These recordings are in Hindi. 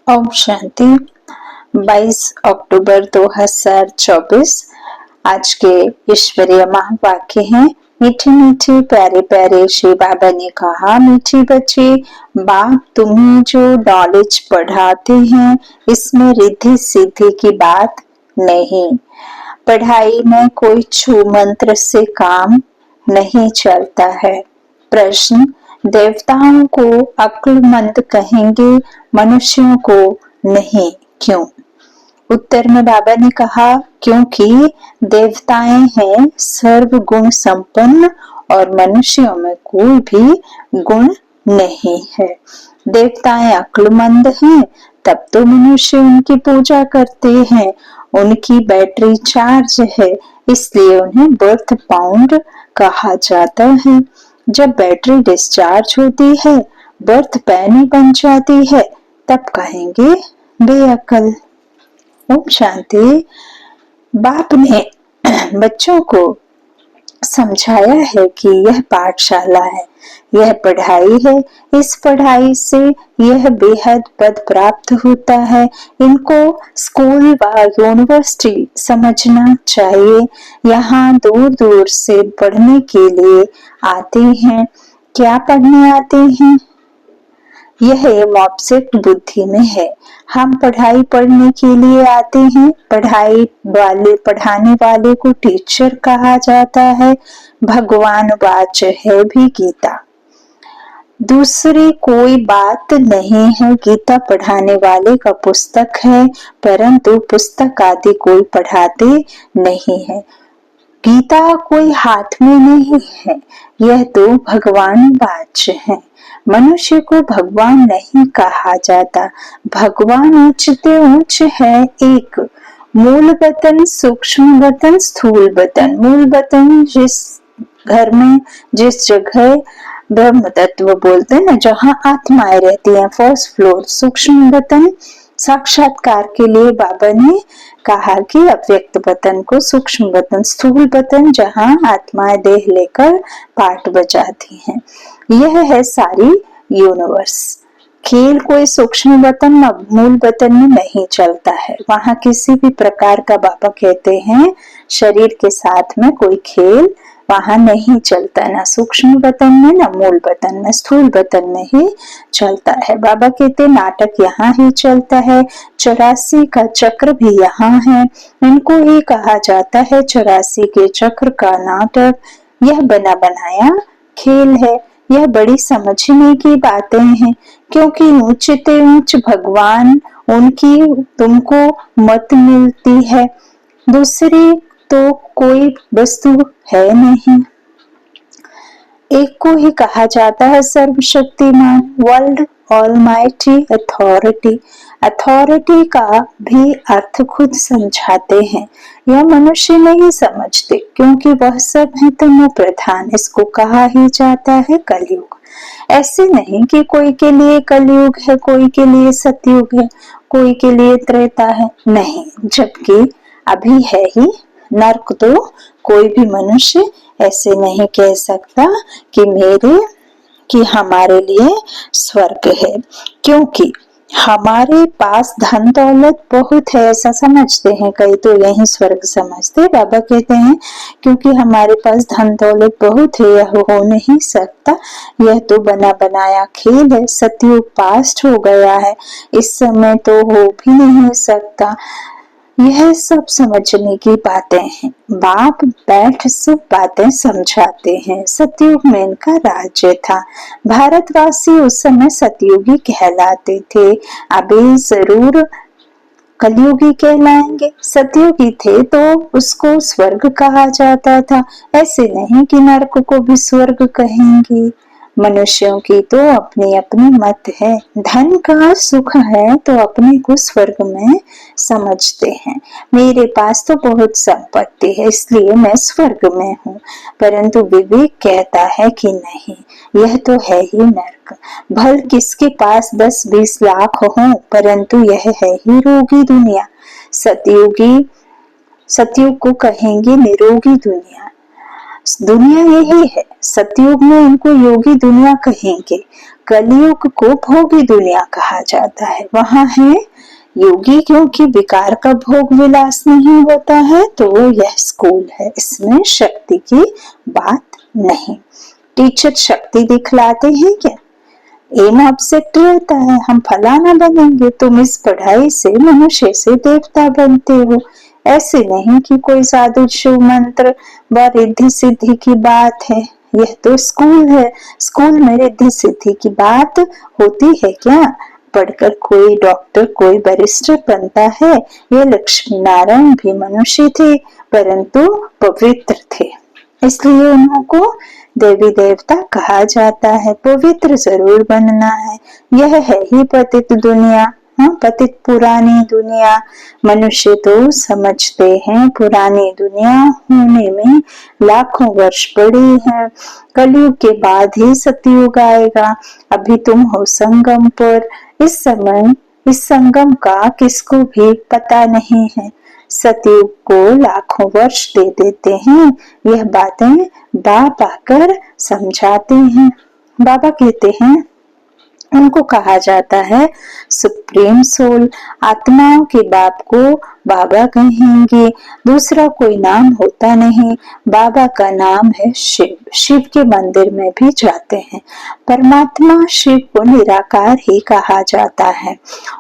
ओम शांति। 22 अक्टूबर 2024 आज के ईश्वरीय महावाक्य हैं। मीठे मीठे प्यारे प्यारे श्री बाबा ने कहा, मीठे बच्चे, बाप तुम्हें जो नॉलेज पढ़ाते हैं इसमें रिद्धि सिद्धि की बात नहीं। पढ़ाई में कोई छू मंत्र से काम नहीं चलता है। प्रश्न, देवताओं को अक्लमंद कहेंगे, मनुष्यों को नहीं, क्यों? उत्तर में बाबा ने कहा, क्योंकि देवताएं हैं सर्व गुण संपन्न और मनुष्यों में कोई भी गुण नहीं है। देवताएं अक्लमंद हैं, तब तो मनुष्य उनकी पूजा करते हैं। उनकी बैटरी चार्ज है, इसलिए उन्हें बर्थ पाउंड कहा जाता है। जब बैटरी डिस्चार्ज होती है, बर्थ पैनी बन जाती है, तब कहेंगे बेअकल। ओम शांति। बाप ने बच्चों को समझाया है कि यह पाठशाला है, यह पढ़ाई है। इस पढ़ाई से यह बेहद पद प्राप्त होता है। इनको स्कूल व यूनिवर्सिटी समझना चाहिए। यहाँ दूर दूर से पढ़ने के लिए आते हैं। क्या पढ़ने आते हैं? यह ऑब्जेक्ट बुद्धि में है। हम पढ़ाई पढ़ने के लिए आते हैं। पढ़ाने वाले को टीचर कहा जाता है। भगवान वाच है भी गीता, दूसरी कोई बात नहीं है। गीता पढ़ाने वाले का पुस्तक है, परंतु पुस्तक आदि कोई पढ़ाते नहीं है। गीता कोई हाथ में नहीं है, यह तो भगवान वाच है। मनुष्य को भगवान नहीं कहा जाता। भगवान ऊंचते ऊंच है एक। मूल वतन, सूक्ष्म वतन, स्थूल वतन। मूल वतन जिस घर में, जिस जगह ब्रह्म तत्व बोलते हैं ना, जहाँ आत्माएं रहती हैं, फर्स्ट फ्लोर। सूक्ष्म वतन साक्षात्कार के लिए बाबा ने कहा कि अव्यक्त वतन को सूक्ष्म वतन। स्थूल वतन जहाँ आत्माएं देह लेकर पाठ बजाती हैं। यह है सारी यूनिवर्स। खेल कोई सूक्ष्म वतन मूल वतन में नहीं चलता है। वहां किसी भी प्रकार का बाबा कहते हैं शरीर के साथ में कोई खेल वहां नहीं चलता, ना सूक्ष्म वतन में, ना मूल वतन में, स्थूल वतन में ही चलता है। बाबा कहते नाटक यहाँ ही चलता है। 84 का चक्र भी यहाँ है। इनको ही कहा जाता है 84 के चक्र का नाटक। यह बना बनाया खेल है। यह बड़ी समझने की बातें हैं, क्योंकि ऊंचते ऊंच भगवान, उनकी तुमको मत मिलती है। दूसरी तो कोई वस्तु है नहीं। एक को ही कहा जाता है सर्वशक्तिमान, वर्ल्ड ऑलमाइटी अथॉरिटी। अथॉरिटी का भी अर्थ खुद समझाते हैं। यह मनुष्य नहीं समझते, क्योंकि वह सब है तमो प्रधान। इसको कहा ही जाता है कलयुग। ऐसे नहीं कि कोई के लिए कलयुग है, कोई के लिए सतयुग है, कोई के लिए त्रेता है, नहीं। जबकि अभी है ही नर्क। तो कोई भी मनुष्य ऐसे नहीं कह सकता कि हमारे लिए स्वर्ग है, क्योंकि हमारे पास धन दौलत बहुत है, ऐसा समझते हैं कई। तो यही स्वर्ग समझते। बाबा कहते हैं क्योंकि हमारे पास धन दौलत बहुत है, यह हो नहीं सकता। यह तो बना बनाया खेल है। सतयुग पास्ट हो गया है, इस समय तो हो भी नहीं सकता। यह सब समझने की बातें हैं। बाप बैठ सब बातें समझाते हैं। सतयुग में इनका राज्य था। भारतवासी उस समय सतयुगी कहलाते थे। अभी जरूर कलयुगी कहलाएंगे। सतयुगी थे तो उसको स्वर्ग कहा जाता था। ऐसे नहीं कि नरक को भी स्वर्ग कहेंगे। मनुष्यों की तो अपनी अपनी मत है। धन का सुख है तो अपने को स्वर्ग में समझते हैं। मेरे पास तो बहुत संपत्ति है, इसलिए मैं स्वर्ग में हूँ। परंतु विवेक कहता है कि नहीं, यह तो है ही नरक। भल किसके पास 10-20 लाख हो, परंतु यह है ही रोगी दुनिया। सतयुग को कहेंगे निरोगी दुनिया। दुनिया यही है। सतयुग में इनको योगी दुनिया कहेंगे, कलयुग को भोगी दुनिया कहा जाता है। वहां है योगी, क्योंकि विकार का भोग विलास नहीं होता है, तो यह स्कूल है, इसमें शक्ति की बात नहीं। टीचर शक्ति दिखलाते हैं क्या? एम ऑब्जेक्ट रहता है, हम फलाना बनेंगे, तुम इस पढ़ाई से मनुष्य से देवता बनते हो। ऐसे नहीं कि कोई साधु शिव मंत्र व रिद्धि सिद्धि की बात है। यह तो स्कूल है, स्कूल में रिद्धि सिद्धि की बात होती है क्या? पढ़कर कोई डॉक्टर, कोई बैरिस्टर बनता है। ये लक्ष्मी नारायण भी मनुष्य थे, परंतु पवित्र थे, इसलिए उनको देवी देवता कहा जाता है। पवित्र जरूर बनना है। यह है ही पतित दुनिया। हाँ, पतित पुरानी दुनिया। मनुष्य तो समझते हैं पुरानी दुनिया होने में लाखों वर्ष पड़ी है। कलयुग के बाद ही सतयुग आएगा। अभी तुम हो संगम पर। इस समय इस संगम का किसको भी पता नहीं है। सतयुग को लाखों वर्ष दे देते हैं। यह बातें बाप आकर समझाते हैं। बाबा कहते हैं, उनको कहा जाता है सुप्रीम सोल। आत्माओं के बाप को बाबा कहेंगे, दूसरा कोई नाम होता नहीं। बाबा का नाम है शिव। शिव के मंदिर में भी जाते हैं। परमात्मा शिव को निराकार ही कहा जाता है।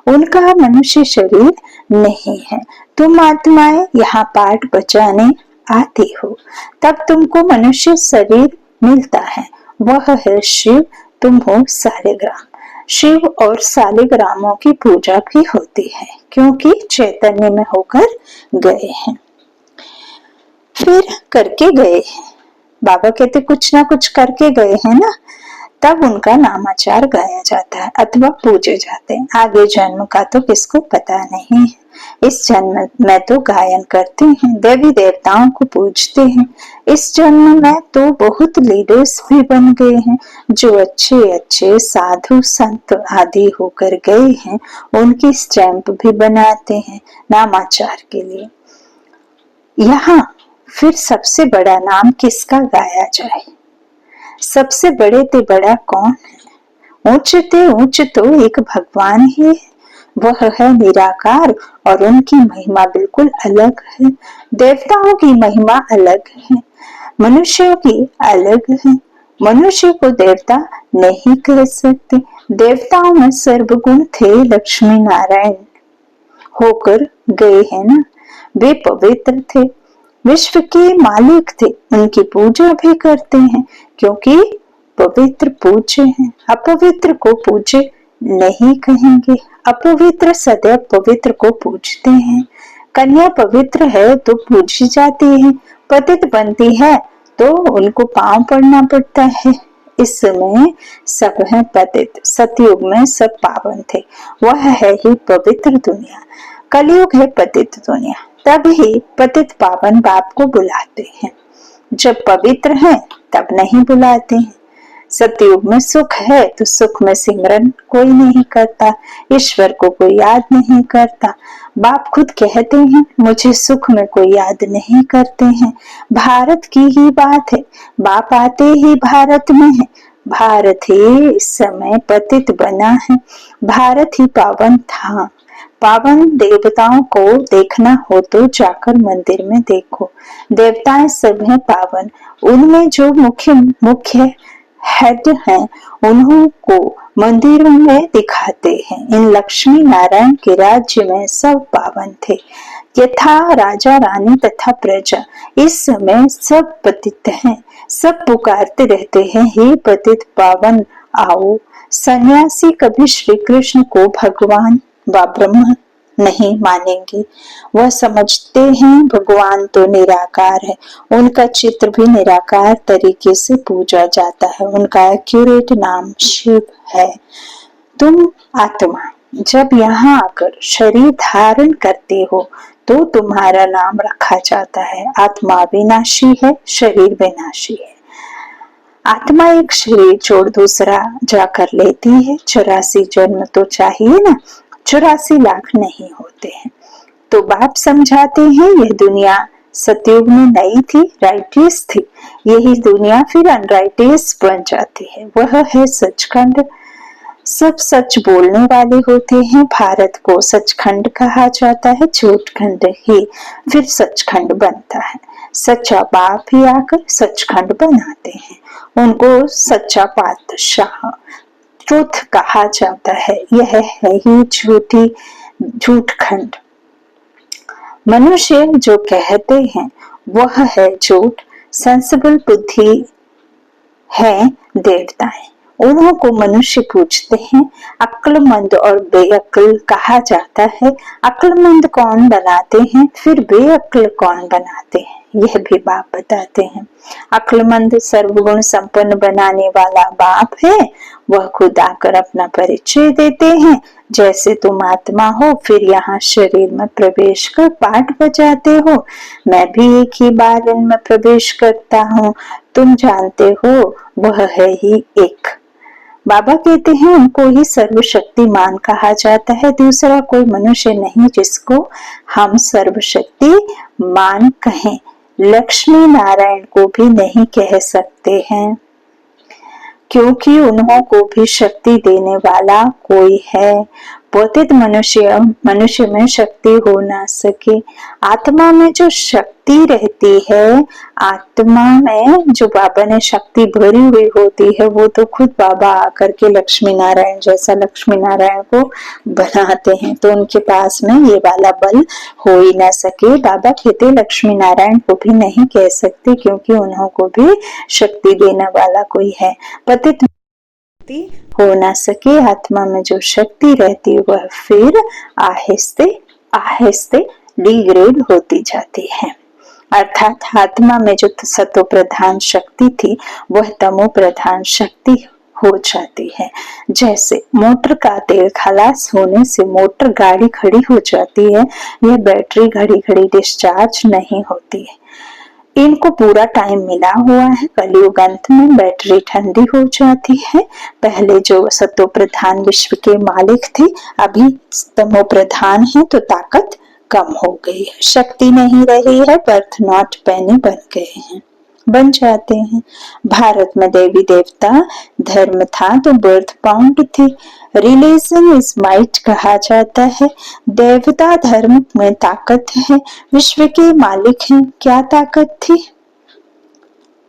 उनका मनुष्य शरीर नहीं है। तुम आत्माएं यहाँ पाठ बचाने आती हो, तब तुमको मनुष्य शरीर मिलता है, वह है शिव। तुम हो सालिग्राम। शिव और सालिग्रामों की पूजा भी होती है, क्योंकि चैतन्य में होकर गए हैं, फिर करके गए हैं। बाबा कहते कुछ ना कुछ करके गए हैं ना, तब उनका नामाचार गाया जाता है अथवा पूजे जाते हैं। आगे जन्म का तो किसको पता नहीं है। इस जन्म में तो गायन करते हैं, देवी देवताओं को पूजते हैं। इस जन्म में तो बहुत लीडर्स भी बन गए हैं, जो अच्छे अच्छे साधु संत आदि होकर गए हैं। उनकी स्टैंप भी बनाते हैं नामाचार के लिए। यहाँ फिर सबसे बड़ा नाम किसका गाया जाए? सबसे बड़े ते बड़ा कौन है? ऊंच ते ऊंच तो एक भगवान ही है। वह है निराकार और उनकी महिमा बिल्कुल अलग है। देवताओं की महिमा अलग है, मनुष्यों की अलग है। मनुष्य को देवता नहीं कह सकते। देवताओं में सर्वगुण थे, लक्ष्मी नारायण होकर गए हैं ना। वे पवित्र थे, विश्व के मालिक थे। उनकी पूजा भी करते हैं, क्योंकि पवित्र पूज्य हैं। अपवित्र को पूज्य नहीं कहेंगे। अपवित्र सदैव पवित्र को पूजते हैं। कन्या पवित्र है तो पूजी जाती है, पतित बनती है तो उनको पांव पड़ना पड़ता है। इस समय सब है पतित। सतयुग में सब पावन थे, वह है ही पवित्र दुनिया। कलयुग है पतित दुनिया, तब ही पतित पावन बाप को बुलाते हैं। जब पवित्र हैं तब नहीं बुलाते हैं। सतयुग में सुख है तो सुख में सिमरन कोई नहीं करता, ईश्वर को कोई याद नहीं करता। बाप खुद कहते हैं, मुझे सुख में कोई याद नहीं करते हैं। भारत की ही बात है, बाप आते ही भारत में है। भारत ही इस समय पतित बना है। भारत ही पावन था। पावन देवताओं को देखना हो तो जाकर मंदिर में देखो। देवताएं सब हैं पावन। उनमें जो मुख्य हेड हैं, उन्हों को मंदिरों में दिखाते हैं। इन लक्ष्मी नारायण के राज्य में सब पावन थे, यथा राजा रानी तथा प्रजा। इस समय सब पतित हैं। सब पुकारते रहते हैं, हे पतित पावन आओ। सन्यासी कभी श्री कृष्ण को भगवान व ब्रह्म नहीं मानेंगे। वह समझते हैं भगवान तो निराकार है। उनका चित्र भी निराकार तरीके से पूजा जाता है। उनका एक्यूरेट नाम शिव है। तुम आत्मा जब यहाँ आकर शरीर धारण करते हो तो तुम्हारा नाम रखा जाता है। आत्मा विनाशी है, शरीर विनाशी है। आत्मा एक शरीर छोड़ दूसरा जाकर लेती है। 84 जन्म तो चाहिए ना, 84 लाख नहीं होते हैं। तो बाप समझाते हैं, यह दुनिया सतयुग में नहीं थी, राइटियस थी। यही दुनिया फिर अनराइटियस बन जाती है। वह है सचखंड। सब सच बोलने वाले होते हैं। भारत को सचखंड कहा जाता है। झूठखंड ही फिर सचखंड बनता है। सच्चा बाप ही आकर सचखंड बनाते हैं। उनको सच्चा पातशाह ट्रुथ कहा जाता है। यह है ही झूठखंड। मनुष्य जो कहते हैं वह है झूठ। सेंसिबल बुद्धि है देवताएं। उन्हों को मनुष्य पूछते हैं। अक्लमंद और बेअक्ल कहा जाता है। अक्लमंद कौन बनाते हैं, फिर बेअक्ल कौन बनाते हैं, यह भी बाप बताते हैं। अक्लमंद सर्वगुण संपन्न बनाने वाला बाप है। वह खुद आकर अपना परिचय देते हैं। जैसे तुम आत्मा हो, फिर यहाँ शरीर में प्रवेश कर पाठ बजाते हो। मैं भी एक ही बार इनमें प्रवेश करता हूँ। तुम जानते हो वह है ही एक। बाबा कहते हैं उनको ही सर्वशक्तिमान कहा जाता है। दूसरा कोई मनुष्य नहीं जिसको हम सर्वशक्तिमान कहें। लक्ष्मी नारायण को भी नहीं कह सकते हैं, क्योंकि उन्हों को भी शक्ति देने वाला कोई है। भौतिक मनुष्य में शक्ति हो ना सके। आत्मा में जो शक्ति रहती है, आत्मा में जो बाबा ने शक्ति भरी हुई होती है, वो तो खुद बाबा आकर के लक्ष्मी नारायण जैसा लक्ष्मी नारायण को बनाते हैं। तो उनके पास में ये वाला बल हो ही ना सके। बाबा कहते लक्ष्मी नारायण को भी नहीं कह सकते, क्योंकि उन्हों को भी शक्ति देने वाला कोई है। पतित हो ना सके। आत्मा में जो शक्ति रहती वह फिर आहिस्ते आहिस्ते डिग्रेड होती जाती है। अर्थात आत्मा में जो सतो प्रधान शक्ति थी वह तमो प्रधान शक्ति हो जाती है। जैसे मोटर का तेल खलास होने से मोटर गाड़ी खड़ी हो जाती है, यह बैटरी घड़ी घड़ी डिस्चार्ज नहीं होती है। इनको पूरा टाइम मिला हुआ है। कलयुग अंत में बैटरी ठंडी हो जाती है। पहले जो सतो प्रधान विश्व के मालिक थे, अभी तमो प्रधान है, तो ताकत कम हो गई है, शक्ति नहीं रही है। बर्थ नॉट पेनी बन जाते हैं। भारत में देवी देवता धर्म था तो बर्थ पाउंड थी। रिलीजन इज माइट कहा जाता है। देवता धर्म में ताकत है। विश्व के मालिक हैं, क्या ताकत थी?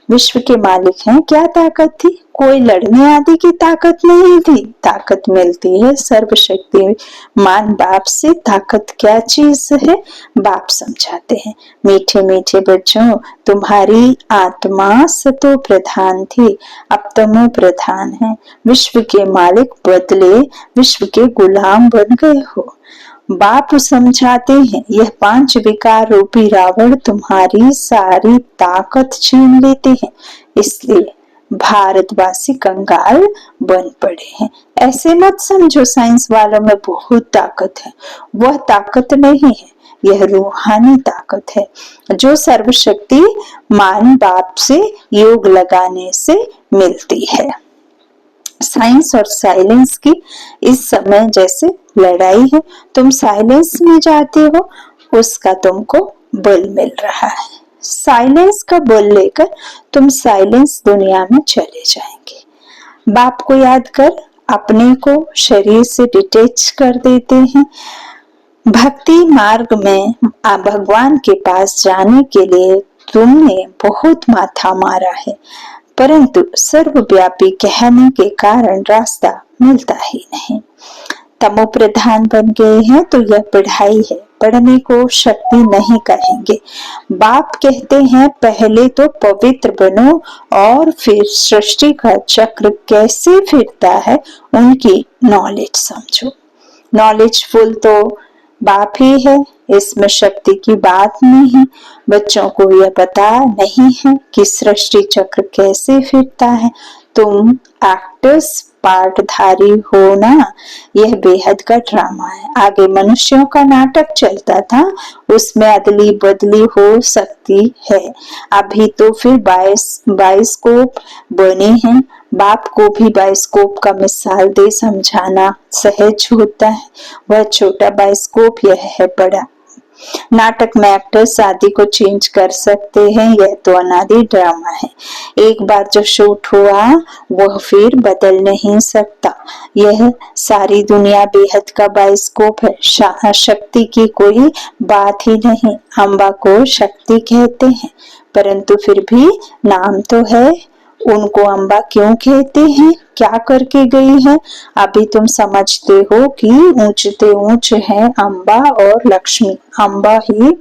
विश्व के मालिक हैं, क्या ताकत थी? कोई लड़ने आदि की ताकत नहीं थी। ताकत मिलती है सर्वशक्तिमान बाप से। ताकत क्या चीज है, बाप समझाते हैं। मीठे मीठे बच्चों, तुम्हारी आत्मा सतो प्रधान थी, अब तमो प्रधान है। विश्व के मालिक बदले विश्व के गुलाम बन गए हो। बाप समझाते हैं यह 5 विकार रूपी रावण तुम्हारी सारी ताकत छीन लेते हैं, इसलिए भारतवासी कंगाल बन पड़े हैं। ऐसे मत समझो साइंस वालों में बहुत ताकत है, वह ताकत नहीं है, यह रूहानी ताकत है जो सर्वशक्ति मान बाप से योग लगाने से मिलती है। साइंस और साइलेंस की इस समय जैसे लड़ाई है, तुम साइलेंस में जाते हो, उसका तुमको बल मिल रहा है। साइलेंस का बल लेकर तुम साइलेंस दुनिया में चले जाएंगे। बाप को याद कर अपने को शरीर से डिटैच कर देते हैं। भक्ति मार्ग में भगवान के पास जाने के लिए तुमने बहुत माथा मारा है, परंतु सर्वव्यापी कहने के कारण रास्ता मिलता ही नहीं। तमो प्रधान बन गए हैं तो यह पढ़ाई है, पढ़ने को शक्ति नहीं कहेंगे। बाप कहते हैं पहले तो पवित्र बनो और फिर सृष्टि का चक्र कैसे फिरता है उनकी नॉलेज समझो। नॉलेजफुल तो बाप ही है, इसमें शक्ति की बात नहीं। बच्चों को यह पता नहीं है कि सृष्टि चक्र कैसे फिरता है। तुम एक्टर्स पार्टधारी हो ना, यह बेहद का ड्रामा है। आगे मनुष्यों का नाटक चलता था, उसमें अदली बदली हो सकती है। अभी तो फिर बायोस्कोप बने हैं। बाप को भी बायोस्कोप का मिसाल दे समझाना सहज होता है। वह छोटा बायोस्कोप, यह है बड़ा। नाटक में एक्टर शादी को चेंज कर सकते हैं, यह तो अनादि ड्रामा है। एक बार जो शूट हुआ वह फिर बदल नहीं सकता। यह सारी दुनिया बेहद का बाइस्कोप है। शक्ति की कोई बात ही नहीं। अम्बा को शक्ति कहते हैं, परंतु फिर भी नाम तो है। उनको अम्बा क्यों कहते हैं, क्या करके गई है? अभी तुम समझते हो कि ऊंचते ऊंच है अम्बा और लक्ष्मी। अम्बा ही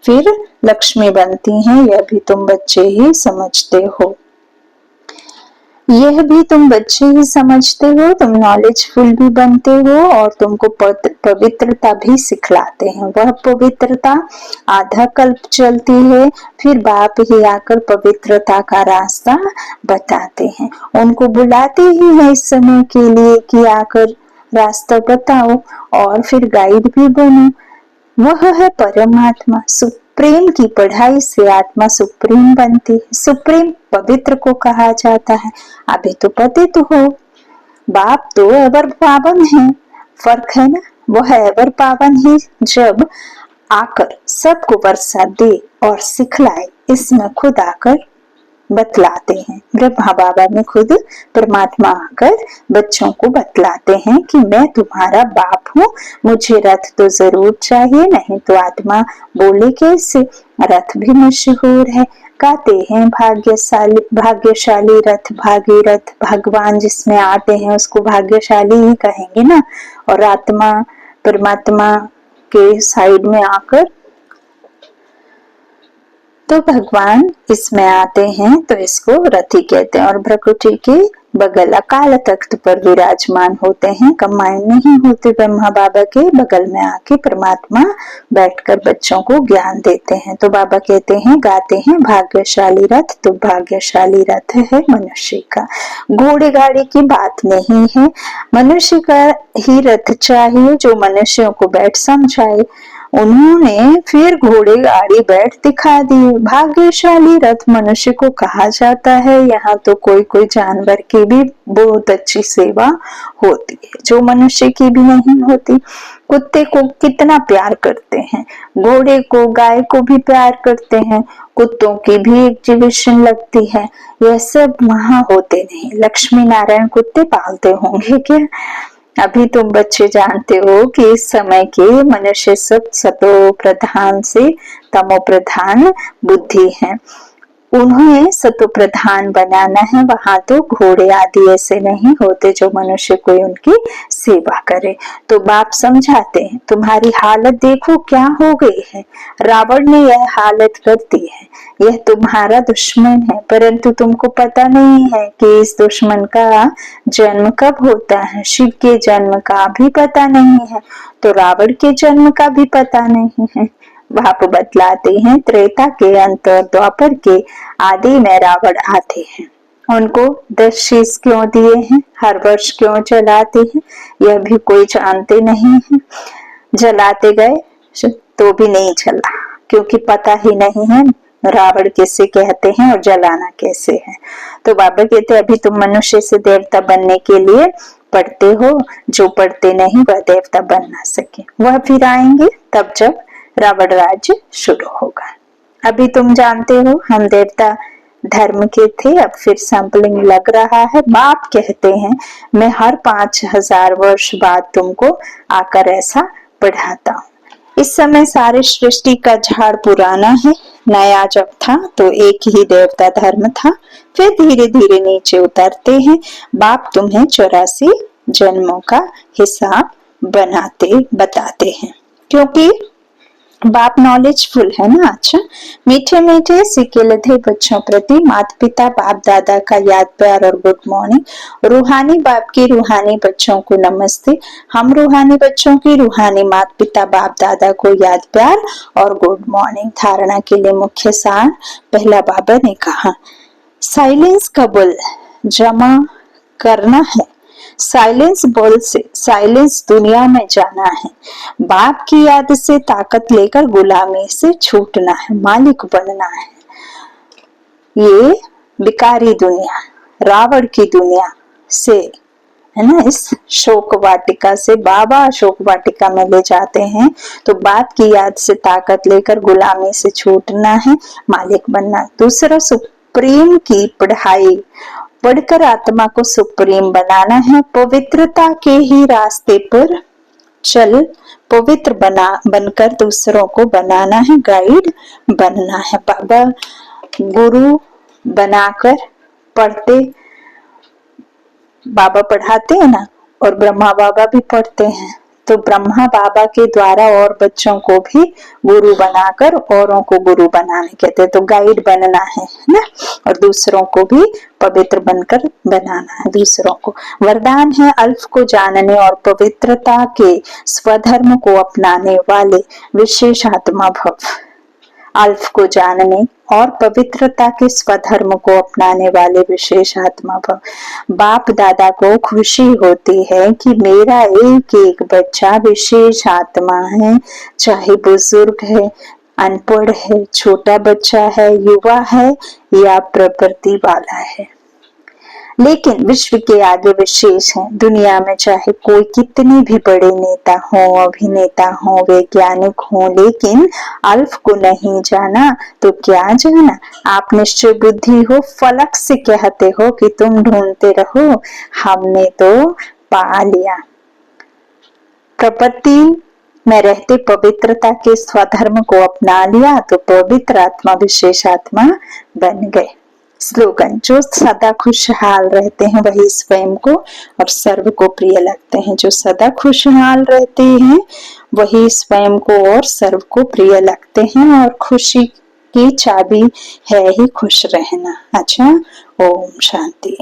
फिर लक्ष्मी बनती हैं, यह भी तुम बच्चे ही समझते हो। यह भी तुम बच्चे ही समझते हो। तुम नॉलेजफुल भी बनते हो और तुमको पवित्रता भी सिखलाते हैं। वह पवित्रता आधा कल्प चलती है, फिर बाप ही आकर पवित्रता का रास्ता बताते हैं। उनको बुलाते ही है इस समय के लिए कि आकर रास्ता बताओ और फिर गाइड भी बनो। वह है परमात्मा। सुप्रीम की पढ़ाई से आत्मा सुप्रीम बनती है। सुप्रीम पवित्र को कहा जाता है। अभी तो पतित हो। बाप तो एवर पावन है। फर्क है ना, वह एवर पावन ही जब आकर सबको वर्षा दे और सिखलाए, इसमें खुद आकर बतलाते हैं। ब्रह्मा बाबा में खुद परमात्मा आकर बच्चों को बतलाते हैं कि मैं तुम्हारा बाप हूँ, मुझे रथ तो जरूर चाहिए, नहीं तो आत्मा बोले कैसे। रथ भी मशहूर है, कहते हैं भाग्यशाली रथ भागीरथ। भगवान जिसमें आते हैं उसको भाग्यशाली ही कहेंगे ना। और आत्मा परमात्मा के साइड में आकर तो भगवान इसमें आते हैं तो इसको रथी कहते हैं। और प्रकृति के बगल अकाल तख्त पर विराजमान होते हैं, कंबाइन नहीं होते। ब्रह्मा बाबा के बगल में आके परमात्मा बैठकर बच्चों को ज्ञान देते हैं। तो बाबा कहते हैं, गाते हैं, भाग्यशाली रथ तो भाग्यशाली रथ है मनुष्य का। घोड़े गाड़ी की बात नहीं है, मनुष्य का ही रथ चाहिए जो मनुष्यों को बैठ समझाए। उन्होंने फिर घोड़े गाड़ी बैठ दिखा दिए। भाग्यशाली रथ मनुष्य को कहा जाता है। यहाँ तो कोई कोई जानवर की भी बहुत अच्छी सेवा होती है जो मनुष्य की भी नहीं होती। कुत्ते को कितना प्यार करते हैं, घोड़े को गाय को भी प्यार करते हैं, कुत्तों की भी एग्जीबिशन लगती है। यह सब वहां होते नहीं। लक्ष्मी नारायण कुत्ते पालते होंगे क्या? अभी तुम बच्चे जानते हो कि इस समय के मनुष्य सब सतो प्रधान से तमो प्रधान बुद्धि है। उन्हें सतो प्रधान बनाना है। वहां तो घोड़े आदि ऐसे नहीं होते जो मनुष्य कोई उनकी सेवा करे। तो बाप समझाते हैं, तुम्हारी हालत देखो क्या हो गई है। रावण ने यह हालत कर दी है। यह तुम्हारा दुश्मन है, परंतु तुमको पता नहीं है कि इस दुश्मन का जन्म कब होता है। शिव के जन्म का भी पता नहीं है, तो रावण के जन्म का भी पता नहीं है। बाप बतलाते हैं, त्रेता के अंत और द्वापर के आदि में रावण आते हैं। उनको 10 शीश क्यों दिए हैं, हर वर्ष क्यों जलाते हैं, यह भी कोई जानते नहीं है। जलाते गए तो भी नहीं जला, क्योंकि पता ही नहीं है रावण कैसे कहते हैं और जलाना कैसे है। तो बाबा कहते हैं, अभी तुम मनुष्य से देवता बनने के लिए पढ़ते हो, जो पढ़ते नहीं वह देवता बन ना सके। वह फिर आएंगे तब जब रावण राज्य शुरू होगा। अभी तुम जानते हो हम देवता धर्म के थे, अब फिर सैंपलिंग लग रहा है। बाप कहते हैं, मैं हर 5000 वर्ष बाद तुमको आकर ऐसा पढ़ाता हूँ। इस समय सारे सृष्टि का झाड़ पुराना है, नया जब था तो एक ही देवता धर्म था, फिर धीरे धीरे नीचे उतरते हैं। बाप तुम्हें 84 जन्मों का हिसाब बताते हैं, क्योंकि बाप नॉलेजफुल है ना। अच्छा, मीठे मीठे सिक्के लधे बच्चों प्रति माता पिता बाप दादा का याद प्यार और गुड मॉर्निंग। रूहानी बाप की रूहानी बच्चों को नमस्ते। हम रूहानी बच्चों की रूहानी माता पिता बाप दादा को याद प्यार और गुड मॉर्निंग। धारणा के लिए मुख्य सार। पहला बाबा ने कहा, साइलेंस का बल जमा करना है। साइलेंस बल से साइलेंस दुनिया में जाना है। बाप की याद से ताकत लेकर गुलामी से छूटना है, मालिक बनना है। ये बिकारी दुनिया, रावण की दुनिया से है ना। इस शोक वाटिका से बाबा शोक वाटिका में ले जाते हैं, तो बाप की याद से ताकत लेकर गुलामी से छूटना है, मालिक बनना। दूसरा, सुप्रीम की पढ़ाई पढ़कर आत्मा को सुप्रीम बनाना है, पवित्रता के ही रास्ते पर चल पवित्र बनकर दूसरों को बनाना है, गाइड बनना है। बाबा गुरु बनाकर पढ़ते, बाबा पढ़ाते हैं ना, और ब्रह्मा बाबा भी पढ़ते हैं, तो ब्रह्मा बाबा के द्वारा और बच्चों को भी गुरु बनाकर औरों को गुरु बनाने कहते हैं, तो गाइड बनना है ना, और दूसरों को भी पवित्र बनकर बनाना है दूसरों को। वरदान है अल्फ को जानने और पवित्रता के स्वधर्म को अपनाने वाले विशेष आत्मा भव। अल्फ को जानने और पवित्रता के स्वधर्म को अपनाने वाले विशेष आत्मा भव। बाप दादा को खुशी होती है कि मेरा एक एक बच्चा विशेष आत्मा है, चाहे बुजुर्ग है, अनपढ़ है, छोटा बच्चा है, युवा है या प्रकृति वाला है, लेकिन विश्व के आगे विशेष है। दुनिया में चाहे कोई कितने भी बड़े नेता हो, अभिनेता हो, वैज्ञानिक हो, लेकिन अल्फ को नहीं जाना तो क्या जाना। आप निश्चय बुद्धि हो, फलक से कहते हो कि तुम ढूंढते रहो, हमने तो पा लिया। प्रपत्ति में रहते पवित्रता के स्वधर्म को अपना लिया तो पवित्र आत्मा विशेष आत्मा बन गए। स्लोगन, जो सदा खुशहाल रहते हैं वही स्वयं को और सर्व को प्रिय लगते हैं। जो सदा खुशहाल रहते हैं वही स्वयं को और सर्व को प्रिय लगते हैं, और खुशी की चाबी है ही खुश रहना। अच्छा, ओम शांति।